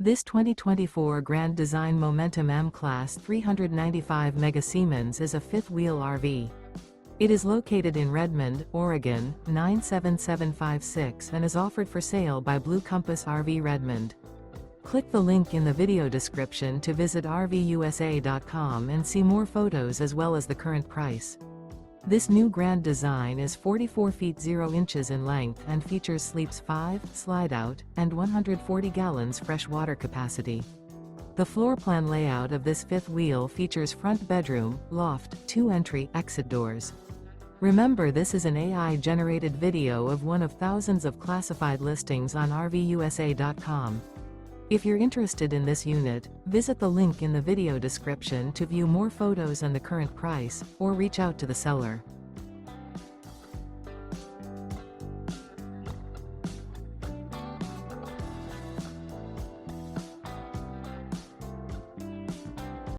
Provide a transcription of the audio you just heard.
This 2024 Grand Design Momentum M-Class 395 Mega Siemens is a fifth-wheel RV. It is located in Redmond, Oregon, 97756 and is offered for sale by Blue Compass RV Redmond. Click the link in the video description to visit RVUSA.com and see more photos as well as the current price. This new Grand Design is 44 feet 0 inches in length and features sleeps 5, slide-out, and 140 gallons fresh water capacity. The floor plan layout of this fifth wheel features front bedroom, loft, 2 entry, exit doors. Remember, this is an AI-generated video of one of thousands of classified listings on RVUSA.com. If you're interested in this unit, visit the link in the video description to view more photos and the current price, or reach out to the seller.